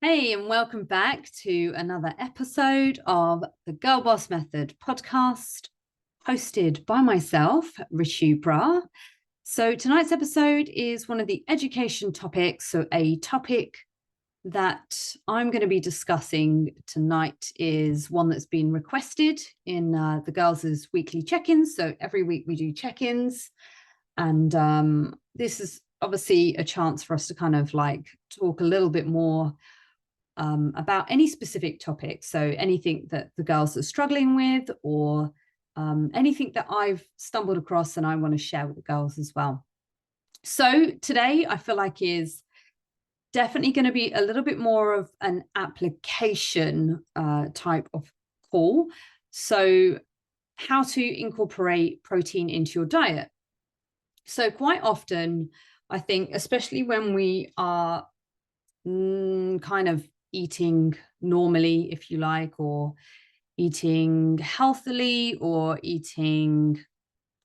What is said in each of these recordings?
Hey, and welcome back to another episode of the Girl Boss Method podcast, hosted by myself, richubrar. So, tonight's episode is one of the education topics. So, a topic that I'm going to be discussing tonight is one that's been requested in the girls' weekly check ins. So, every week we do check ins, and this is obviously a chance for us to kind of like talk a little bit more about any specific topic. So anything that the girls are struggling with, or anything that I've stumbled across and I want to share with the girls as well. So today I feel like is definitely going to be a little bit more of an application type of call. So how to incorporate protein into your diet. So quite often, I think, especially when we are kind of eating normally, if you like, or eating healthily, or eating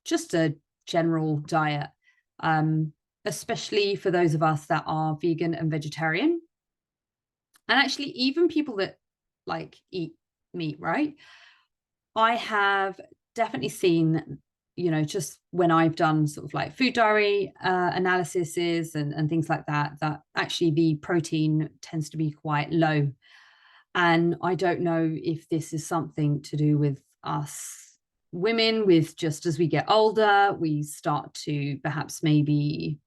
just a general diet, especially for those of us that are vegan and vegetarian. And actually, even people that like eat meat, right? I have definitely seen, just when I've done sort of like food diary analyses and things like that, that actually the protein tends to be quite low. And I don't know if this is something to do with us women, with just as we get older, we start to perhaps maybe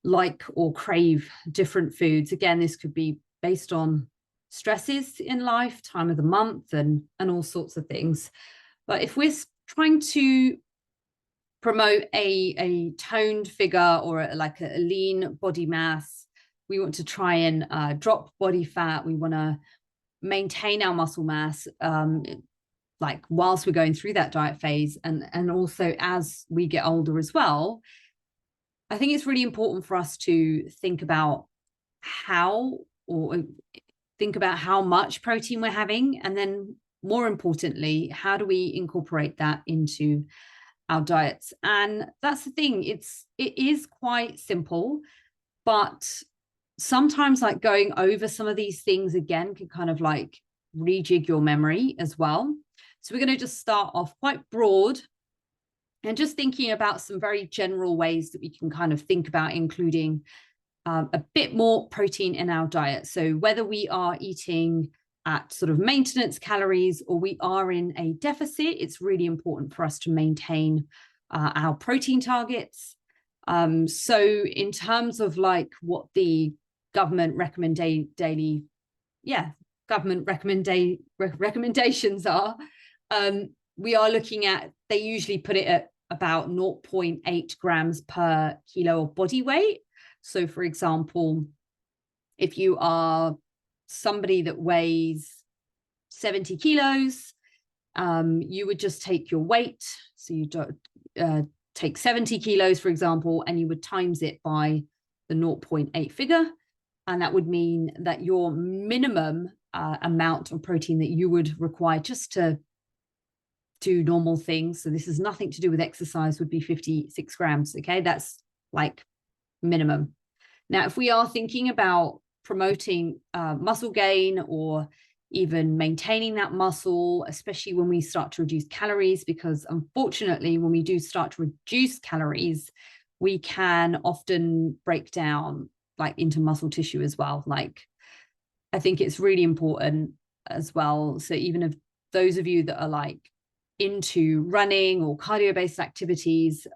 like or crave different foods. Again, this could be based on stresses in life, time of the month, and all sorts of things. But if we're trying to promote a toned figure, or like a lean body mass, we want to try and drop body fat, we want to maintain our muscle mass, like whilst we're going through that diet phase, and also as we get older as well, I think it's really important for us to think about how, or think about how much protein we're having, and then more importantly, how do we incorporate that into our diets. And that's the thing, it is quite simple, but sometimes like going over some of these things again can kind of like rejig your memory as well. So we're going to just start off quite broad and just thinking about some very general ways that we can kind of think about including a bit more protein in our diet. So whether we are eating at sort of maintenance calories or we are in a deficit, it's really important for us to maintain our protein targets. So in terms of like what the government recommendations are, we are looking at, they usually put it at about 0.8 grams per kilo of body weight. So for example, if you are somebody that weighs 70 kilos, you would just take your weight. So you take 70 kilos, for example, and you would times it by the 0.8 figure. And that would mean that your minimum amount of protein that you would require just to do normal things, so this is nothing to do with exercise, would be 56 grams. Okay, that's like minimum. Now, if we are thinking about promoting muscle gain, or even maintaining that muscle, especially when we start to reduce calories, because unfortunately, when we do start to reduce calories, we can often break down like into muscle tissue as well. Like, I think it's really important as well. So even if those of you that are like into running or cardio-based activities,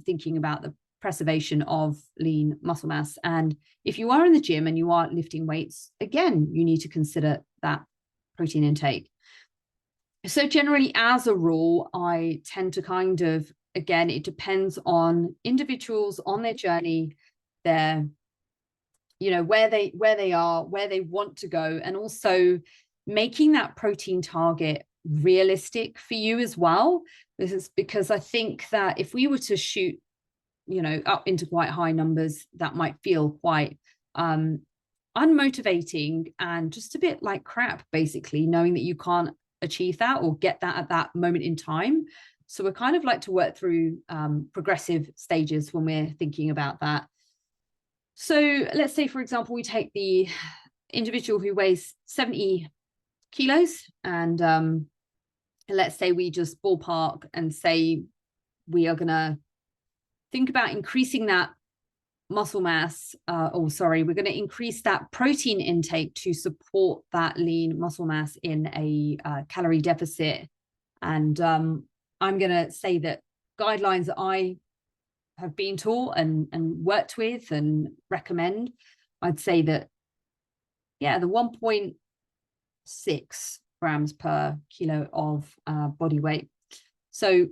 thinking about the preservation of lean muscle mass. And if you are in the gym and you are lifting weights, again, you need to consider that protein intake. So generally, as a rule, I tend to kind of, again, it depends on individuals, on their journey, their, where they are, where they want to go, and also making that protein target realistic for you as well. This is because I think that if we were to shoot, up into quite high numbers, that might feel quite unmotivating and just a bit like crap, basically, knowing that you can't achieve that or get that at that moment in time. So we're kind of like to work through progressive stages when we're thinking about that. So let's say, for example, we take the individual who weighs 70 kilos, and let's say we just ballpark and say we are going to think about increasing that muscle mass, we're going to increase that protein intake to support that lean muscle mass in a calorie deficit. And I'm going to say that guidelines that I have been taught and worked with and recommend, I'd say that, yeah, the 1.6 grams per kilo of body weight. So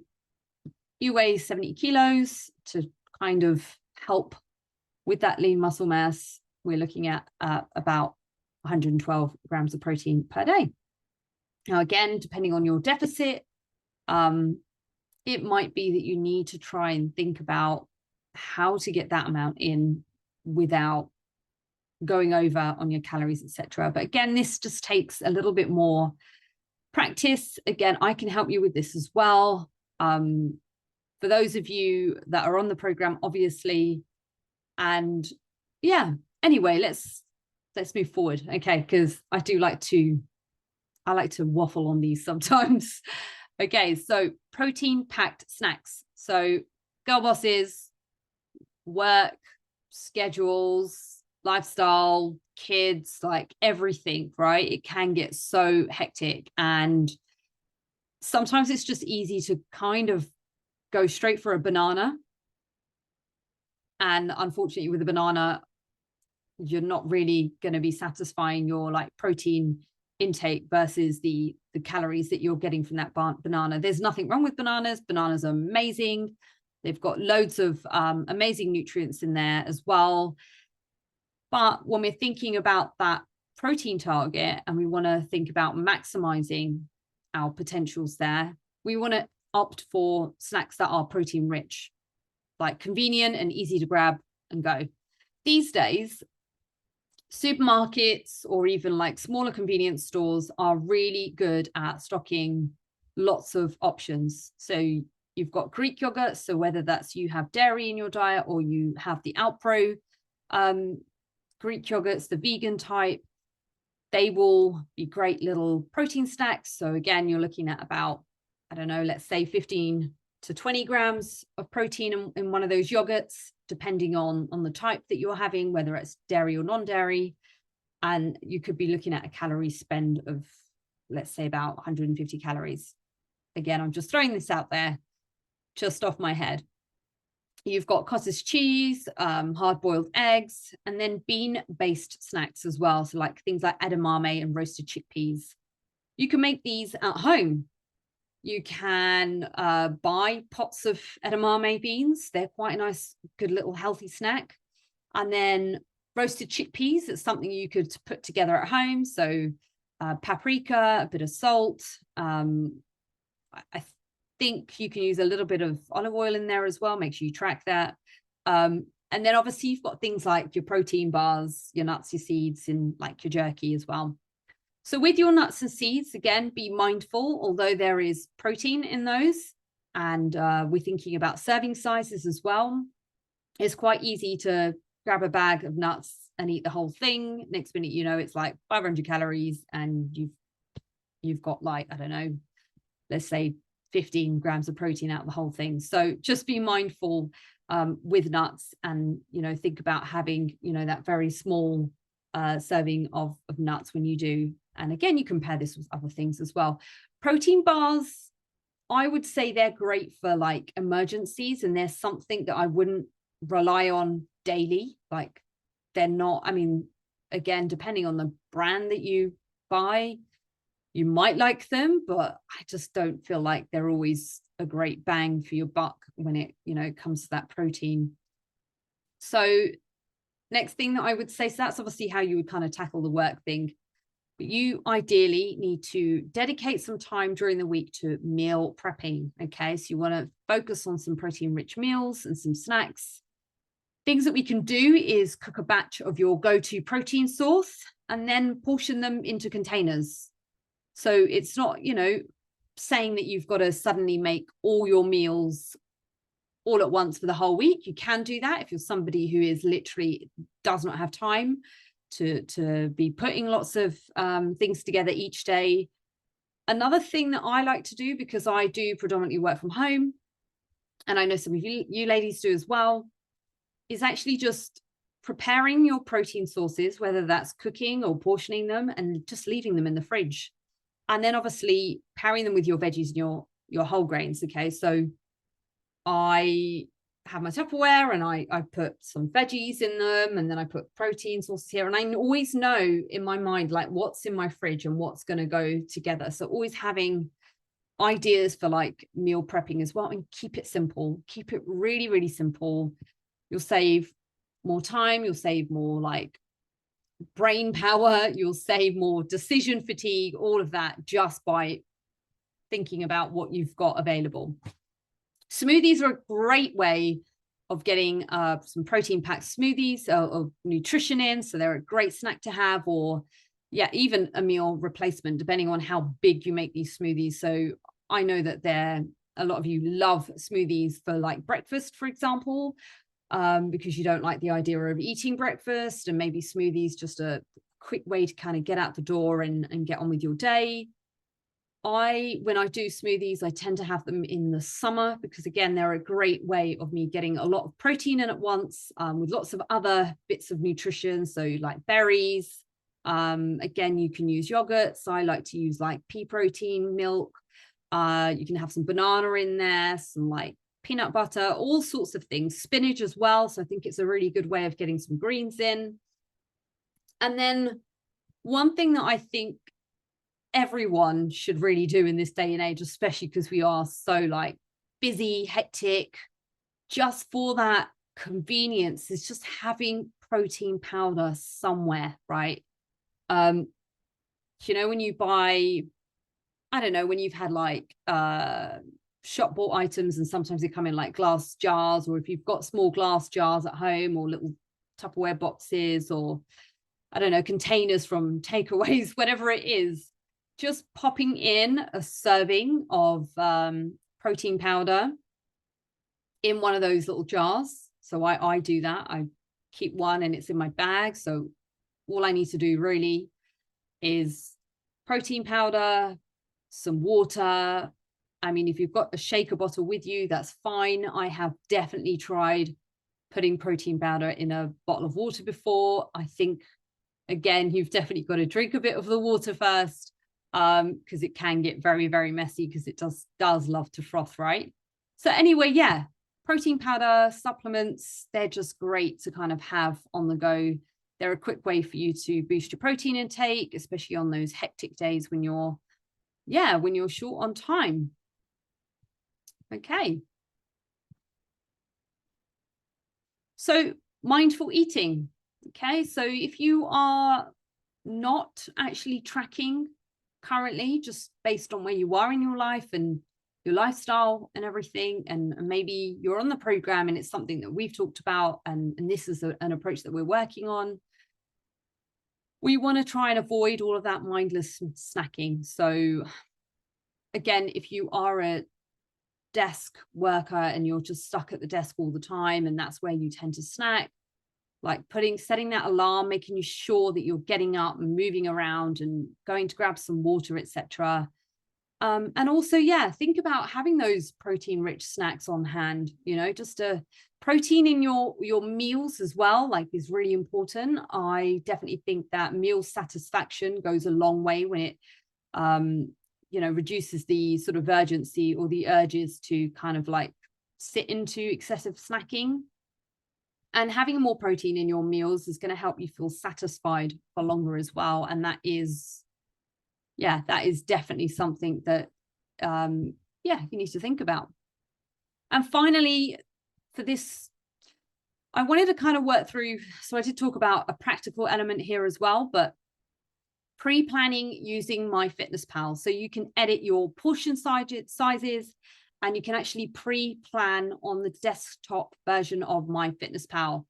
you weigh 70 kilos to kind of help with that lean muscle mass. We're looking at about 112 grams of protein per day. Now, again, depending on your deficit, it might be that you need to try and think about how to get that amount in without going over on your calories, etc. But again, this just takes a little bit more practice. Again, I can help you with this as well. For those of you that are on the program, obviously, and yeah, anyway, let's move forward, okay? Because I like to waffle on these sometimes. Okay, so protein packed snacks. So girl bosses, work, schedules, lifestyle, kids, like everything, right? It can get so hectic, and sometimes it's just easy to kind of go straight for a banana. And unfortunately, with a banana, you're not really going to be satisfying your like protein intake versus the calories that you're getting from that banana. There's nothing wrong with bananas. Bananas are amazing. They've got loads of amazing nutrients in there as well. But when we're thinking about that protein target and we want to think about maximizing our potentials there, we want to opt for snacks that are protein rich, like convenient and easy to grab and go. These days, supermarkets or even like smaller convenience stores are really good at stocking lots of options. So you've got Greek yogurt. So whether that's you have dairy in your diet or you have the Alpro Greek yogurts, the vegan type, they will be great little protein snacks. So again, you're looking at about, I don't know, let's say 15 to 20 grams of protein in one of those yogurts, depending on the type that you're having, whether it's dairy or non-dairy. And you could be looking at a calorie spend of, let's say, about 150 calories. Again, I'm just throwing this out there just off my head. You've got cottage cheese, hard-boiled eggs, and then bean-based snacks as well. So like things like edamame and roasted chickpeas. You can make these at home. You can buy pots of edamame beans. They're quite a nice, good little healthy snack. And then roasted chickpeas, it's something you could put together at home. So paprika, a bit of salt. I think you can use a little bit of olive oil in there as well. Make sure you track that. And then obviously you've got things like your protein bars, your nuts, your seeds, and like your jerky as well. So with your nuts and seeds, again, be mindful, although there is protein in those, and we're thinking about serving sizes as well. It's quite easy to grab a bag of nuts and eat the whole thing. Next minute, you know, it's like 500 calories and you've got like, I don't know, let's say 15 grams of protein out of the whole thing. So just be mindful with nuts, and, you know, think about having, you know, that very small serving of nuts when you do. And again, you compare this with other things as well. Protein bars, I would say they're great for like emergencies, and there's something that I wouldn't rely on daily. Like they're not, I mean, again, depending on the brand that you buy, you might like them, but I just don't feel like they're always a great bang for your buck when it, you know, comes to that protein. So next thing that I would say, so that's obviously how you would kind of tackle the work thing. But you ideally need to dedicate some time during the week to meal prepping. Okay, so you want to focus on some protein rich meals and some snacks. Things that we can do is cook a batch of your go-to protein source and then portion them into containers. So it's not, you know, saying that you've got to suddenly make all your meals all at once for the whole week. You can do that if you're somebody who is literally does not have time. to be putting lots of things together each day. Another thing that I like to do, because I do predominantly work from home, and I know some of you ladies do as well, is actually just preparing your protein sources, whether that's cooking or portioning them, and just leaving them in the fridge. And then obviously pairing them with your veggies and your whole grains. Okay, so I have my Tupperware and I put some veggies in them, and then I put protein sources here. And I always know in my mind, like, what's in my fridge and what's going to go together. So always having ideas for like meal prepping as well, and keep it simple, keep it really, really simple. You'll save more time, you'll save more like brain power, you'll save more decision fatigue, all of that, just by thinking about what you've got available. Smoothies are a great way of getting some protein packed smoothies or nutrition in. So they're a great snack to have, or yeah, even a meal replacement, depending on how big you make these smoothies. So I know that a lot of you love smoothies for like breakfast, for example, because you don't like the idea of eating breakfast, and maybe smoothies just a quick way to kind of get out the door and get on with your day. When I do smoothies, I tend to have them in the summer, because again, they're a great way of me getting a lot of protein in at once, with lots of other bits of nutrition. So like berries, again, you can use yogurts. I like to use like pea protein milk. You can have some banana in there, some like peanut butter, all sorts of things, spinach as well. So I think it's a really good way of getting some greens in. And then one thing that I think everyone should really do in this day and age, especially because we are so like busy, hectic, just for that convenience, is just having protein powder somewhere, right? You know, when you buy, I don't know, when you've had like shop bought items, and sometimes they come in like glass jars, or if you've got small glass jars at home, or little Tupperware boxes, or I don't know, containers from takeaways, whatever it is, just popping in a serving of protein powder in one of those little jars. So I do that. I keep one and it's in my bag. So all I need to do really is protein powder, some water. I mean, if you've got a shaker bottle with you, that's fine. I have definitely tried putting protein powder in a bottle of water before. I think, again, you've definitely got to drink a bit of the water first, because it can get very, very messy, because it does love to froth, right? So anyway, yeah, protein powder, supplements, they're just great to kind of have on the go. They're a quick way for you to boost your protein intake, especially on those hectic days when you're short on time. Okay. So mindful eating. Okay. So if you are not actually tracking currently, just based on where you are in your life and your lifestyle and everything, and maybe you're on the program and it's something that we've talked about, and this is an approach that we're working on, we want to try and avoid all of that mindless snacking. So again, if you are a desk worker and you're just stuck at the desk all the time, and that's where you tend to snack, like setting that alarm, making sure that you're getting up and moving around and going to grab some water, etc. And also, yeah, think about having those protein rich snacks on hand, you know, just a protein in your meals as well, like, is really important. I definitely think that meal satisfaction goes a long way when it you know, reduces the sort of urgency or the urges to kind of like sit into excessive snacking. And having more protein in your meals is going to help you feel satisfied for longer as well. And that is definitely something that, you need to think about. And finally, for this, I wanted to kind of work through, so I did talk about a practical element here as well, but pre-planning using MyFitnessPal. So you can edit your portion sizes, and you can actually pre-plan on the desktop version of MyFitnessPal.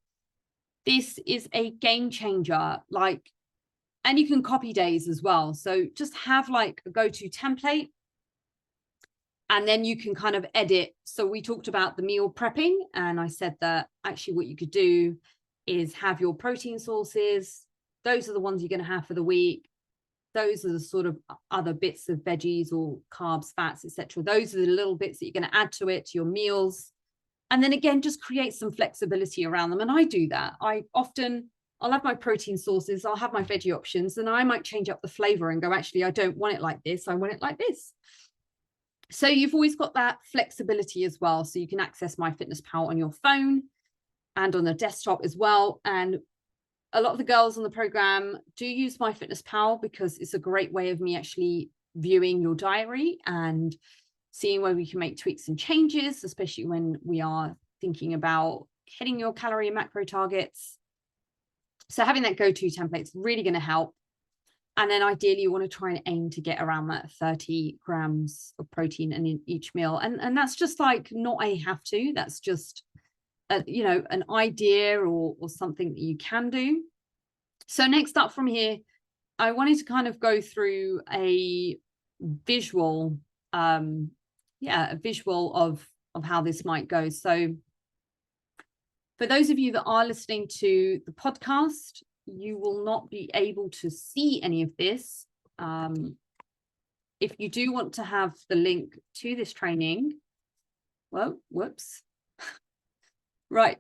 This is a game changer, and you can copy days as well. So just have like a go-to template, and then you can kind of edit. So we talked about the meal prepping, and I said that actually what you could do is have your protein sources, those are the ones you're going to have for the week. Those are the sort of other bits of veggies or carbs, fats, etc. Those are the little bits that you're going to add to it, to your meals. And then again, just create some flexibility around them. And I do that. I'll have my protein sources, I'll have my veggie options, and I might change up the flavor and go, actually, I don't want it like this. I want it like this. So you've always got that flexibility as well. So you can access MyFitnessPal on your phone and on the desktop as well. And a lot of the girls on the program do use MyFitnessPal because it's a great way of me actually viewing your diary and seeing where we can make tweaks and changes, especially when we are thinking about hitting your calorie and macro targets. So having that go-to template is really going to help. And then ideally you want to try and aim to get around that 30 grams of protein in each meal. And that's just like not a have to, that's just an idea or something that you can do. So next up from here, I wanted to kind of go through a visual, a visual of how this might go. So for those of you that are listening to the podcast, you will not be able to see any of this. If you do want to have the link to this training, well, whoops. Right.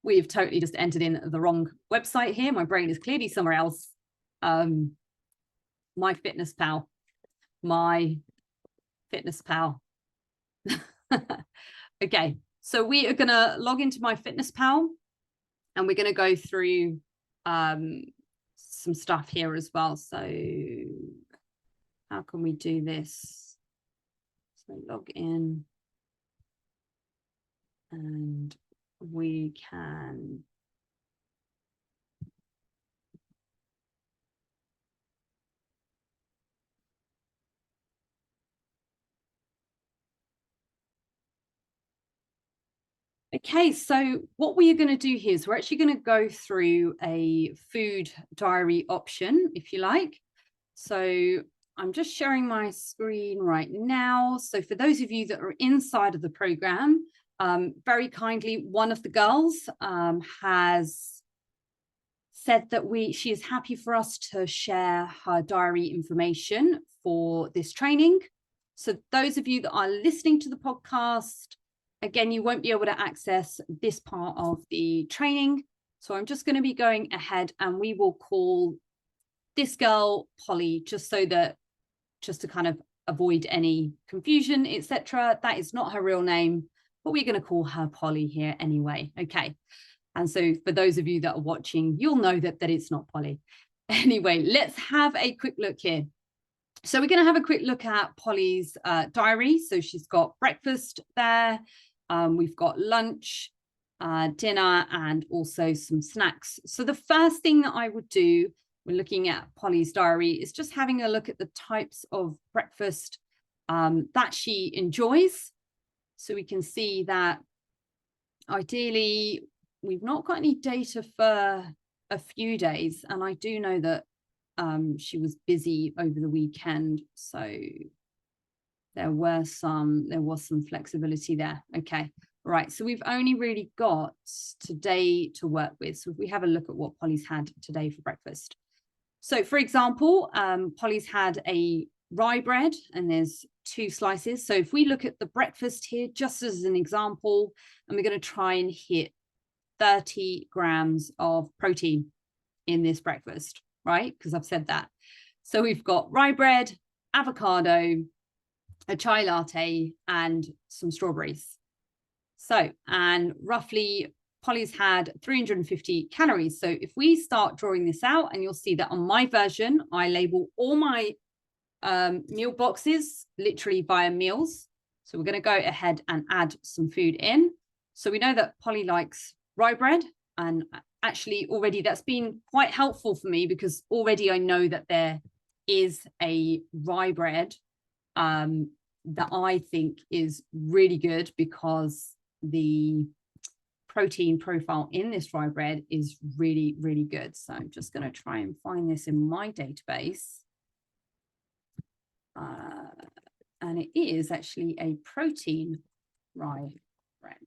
We've totally just entered in the wrong website here. My brain is clearly somewhere else. MyFitnessPal. MyFitnessPal. Okay, so we are going to log into MyFitnessPal and we're going to go through some stuff here as well. So how can we do this? So log in and we can okay, so what we are going to do here is we're actually going to go through a food diary option, if you like. So I'm just sharing my screen right now. So for those of you that are inside of the program, very kindly, one of the girls has said that she is happy for us to share her diary information for this training. So those of you that are listening to the podcast, again, you won't be able to access this part of the training. So I'm just going to be going ahead and we will call this girl Polly, just to kind of avoid any confusion, etc. That is not her real name, but we're going to call her Polly here anyway. Okay. And so for those of you that are watching, you'll know that it's not Polly. Anyway, let's have a quick look here. So we're going to have a quick look at Polly's diary. So she's got breakfast there. We've got lunch, dinner, and also some snacks. So the first thing that I would do when looking at Polly's diary is just having a look at the types of breakfast that she enjoys. So we can see that ideally we've not got any data for a few days. And I do know that she was busy over the weekend. So there was some flexibility there. Okay. Right. So we've only really got today to work with. So if we have a look at what Polly's had today for breakfast. So for example, Polly's had a rye bread and there's 2 slices. So if we look at the breakfast here, just as an example, and we're going to try and hit 30 grams of protein in this breakfast, right? Because I've said that. So we've got rye bread, avocado, a chai latte, and some strawberries. So, and roughly Polly's had 350 calories. So if we start drawing this out, and you'll see that on my version, I label all my meal boxes literally via meals. So we're going to go ahead and add some food in. So we know that Polly likes rye bread, and actually already that's been quite helpful for me because already I know that there is a rye bread that I think is really good because the protein profile in this rye bread is really, really good. So I'm just going to try and find this in my database. And it is actually a protein rye bread.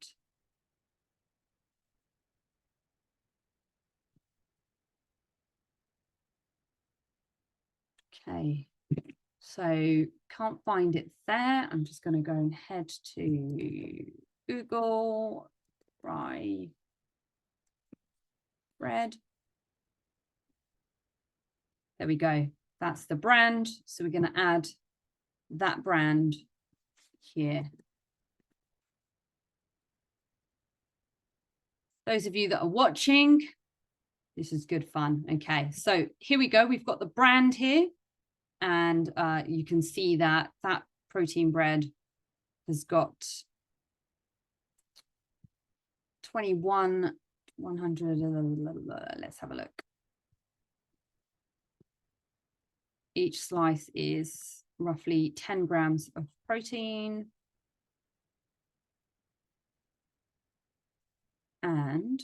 Okay, so can't find it there. I'm just going to go and head to Google rye bread. There we go. That's the brand. So we're going to add that brand here. Those of you that are watching, this is good fun. Okay, so here we go. We've got the brand here, and you can see that that protein bread has got 100. Let's have a look. Each slice is roughly 10 grams of protein. And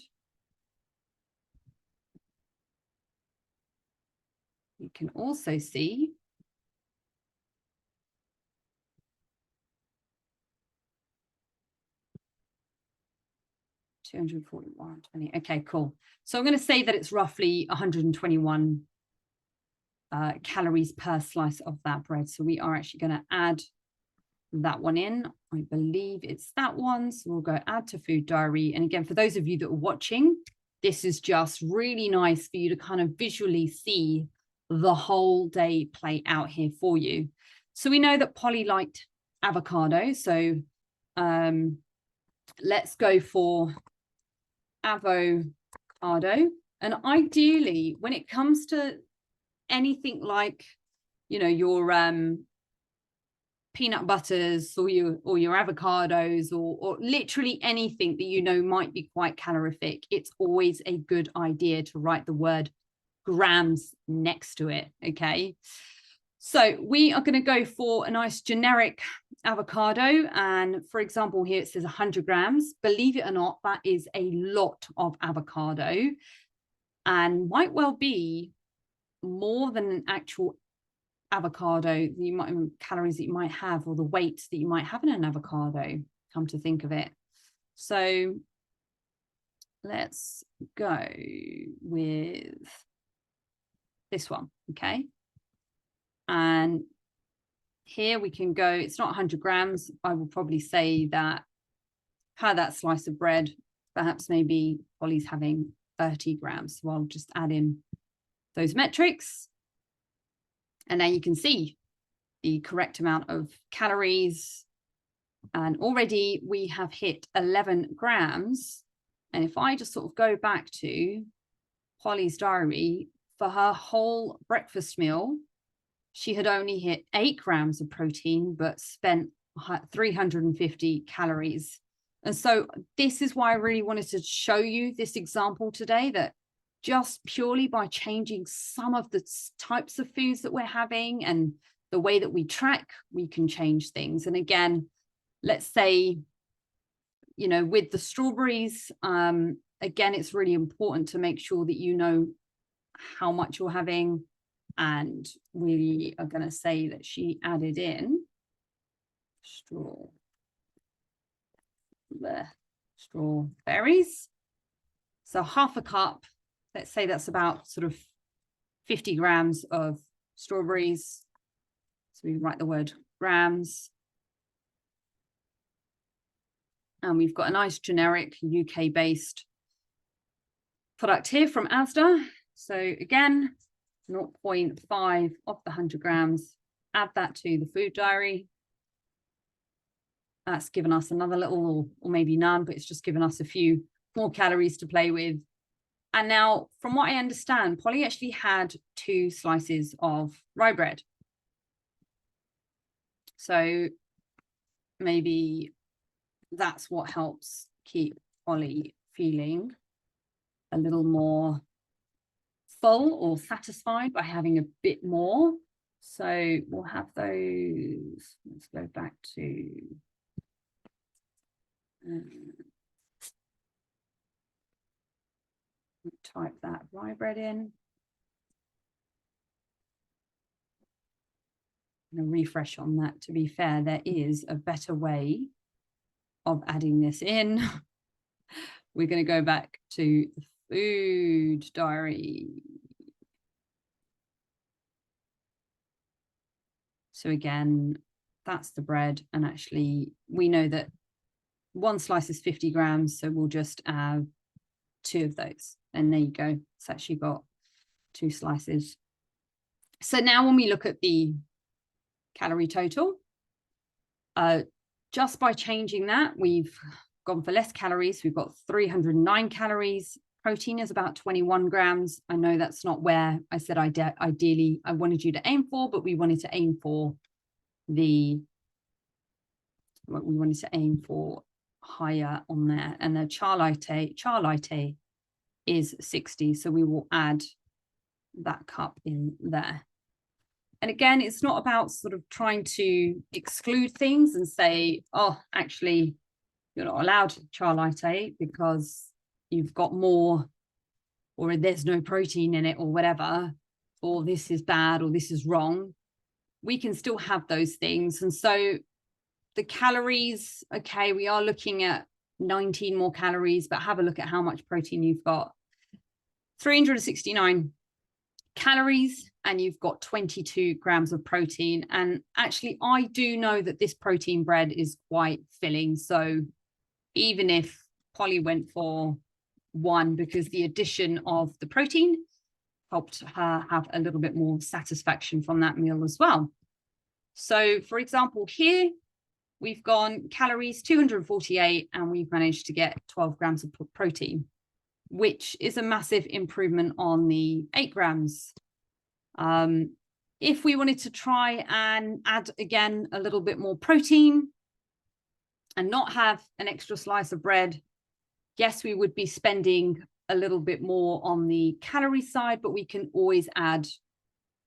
you can also see $241.20. Okay, cool. So I'm going to say that it's roughly 121 calories per slice of that bread. So we are actually going to add that one in. I believe it's that one. So we'll go add to food diary. And again, for those of you that are watching, this is just really nice for you to kind of visually see the whole day play out here for you. So we know that Polly liked avocado. So let's go for avocado. And ideally, when it comes to anything like, you know, your peanut butters or your avocados or literally anything that you know might be quite calorific, it's always a good idea to write the word grams next to it. Okay, so we are going to go for a nice generic avocado, and for example here it says 100 grams. Believe it or not, that is a lot of avocado and might well be more than an actual avocado you might calories that you might have, or the weight that you might have in an avocado, come to think of it. So let's go with this one. Okay, and here we can go, it's not 100 grams. I will probably say that per that slice of bread, perhaps maybe Polly's having 30 grams. So I'll just add in those metrics. And now you can see the correct amount of calories. And already we have hit 11 grams. And if I just sort of go back to Polly's diary, for her whole breakfast meal, she had only hit 8 grams of protein, but spent 350 calories. And so this is why I really wanted to show you this example today, that just purely by changing some of the types of foods that we're having and the way that we track, we can change things. And again, let's say, you know, with the strawberries, again, it's really important to make sure that you know how much you're having. And we are going to say that she added in strawberries. So half a cup, let's say that's about sort of 50 grams of strawberries. So we write the word grams. And we've got a nice generic UK-based product here from Asda. So again, 0.5 of the 100 grams, add that to the food diary. That's given us another little, or maybe none, but it's just given us a few more calories to play with. And now, from what I understand, Polly actually had 2 slices of rye bread. So maybe that's what helps keep Polly feeling a little more full or satisfied by having a bit more. So we'll have those. Let's go back to type that rye bread in. I'm going to refresh on that. To be fair, there is a better way of adding this in. We're going to go back to the food diary. So again, that's the bread. And actually, we know that one slice is 50 grams. So we'll just add 2 of those. And there you go. It's actually got 2 slices. So now when we look at the calorie total, just by changing that, we've gone for less calories. We've got 309 calories. Protein is about 21 grams. I know that's not where I said ideally I wanted you to aim for, but we wanted to aim for higher on there. And the char latte is 60. So we will add that cup in there. And again, it's not about sort of trying to exclude things and say, oh, actually, you're not allowed char latte because you've got more, or there's no protein in it, or whatever, or this is bad, or this is wrong. We can still have those things. And so the calories, okay, we are looking at 19 more calories, but have a look at how much protein you've got. 369 calories, and you've got 22 grams of protein. And actually, I do know that this protein bread is quite filling. So even if Polly went for 1, because the addition of the protein helped her have a little bit more satisfaction from that meal as well. So for example, here we've gone calories 248, and we've managed to get 12 grams of protein, which is a massive improvement on the 8 grams. If we wanted to try and add again a little bit more protein and not have an extra slice of bread, yes, we would be spending a little bit more on the calorie side, but we can always add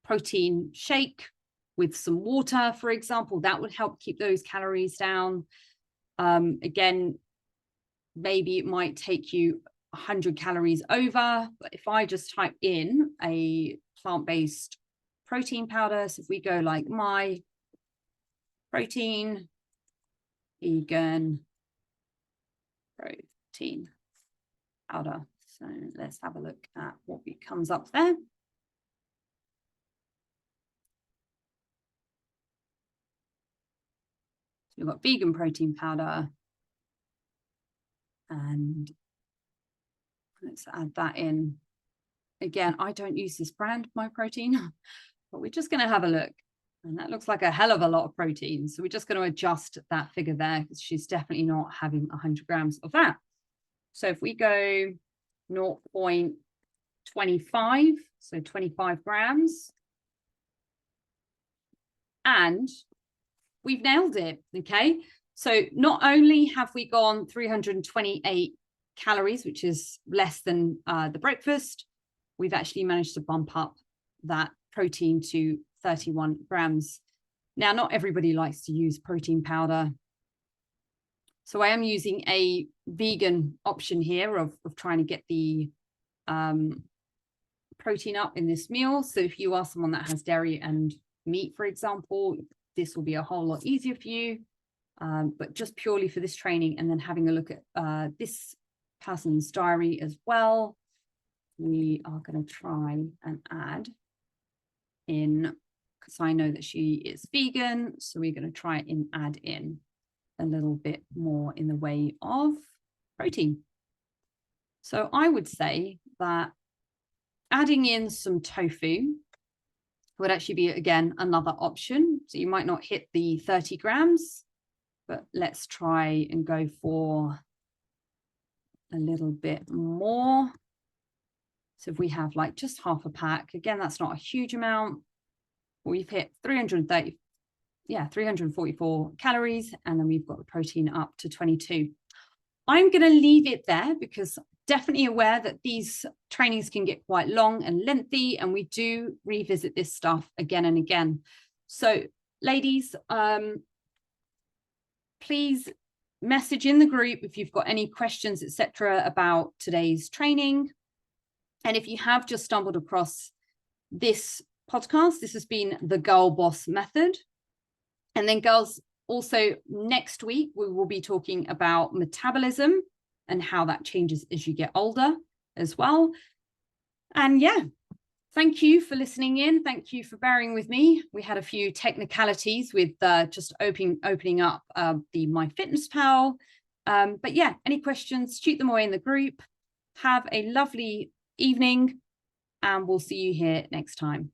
protein shake with some water, for example. That would help keep those calories down. Again, maybe it might take you 100 calories over, but if I just type in a plant-based protein powder, so if we go like my protein, vegan protein powder. So let's have a look at what comes up there. So we've got vegan protein powder, and let's add that in. Again, I don't use this brand, My Protein, but we're just going to have a look. And that looks like a hell of a lot of protein. So we're just going to adjust that figure there, because she's definitely not having 100 grams of that. So if we go 0.25, so 25 grams, and we've nailed it, okay? So not only have we gone 328 calories, which is less than the breakfast, we've actually managed to bump up that protein to 31 grams. Now, not everybody likes to use protein powder. So I am using a vegan option here of trying to get the protein up in this meal. So if you are someone that has dairy and meat, for example, this will be a whole lot easier for you. But just purely for this training, and then having a look at this person's diary as well, we are going to try and add in, because I know that she is vegan, so we're going to try and add in a little bit more in the way of protein. So I would say that adding in some tofu would actually be, again, another option. So you might not hit the 30 grams, but let's try and go for a little bit more. So if we have like just half a pack, again, that's not a huge amount. We've hit 344 calories, and then we've got the protein up to 22. I'm going to leave it there, because definitely aware that these trainings can get quite long and lengthy, and we do revisit this stuff again and again. So ladies, please message in the group if you've got any questions, etc., about today's training. And if you have just stumbled across this podcast, this has been the Girl Boss Method. And then girls, also next week, we will be talking about metabolism and how that changes as you get older as well. And yeah, Thank you for listening in. Thank you for bearing with me. We had a few technicalities with just opening up the MyFitnessPal. But yeah, any questions, shoot them away in the group. Have a lovely evening, and we'll see you here next time.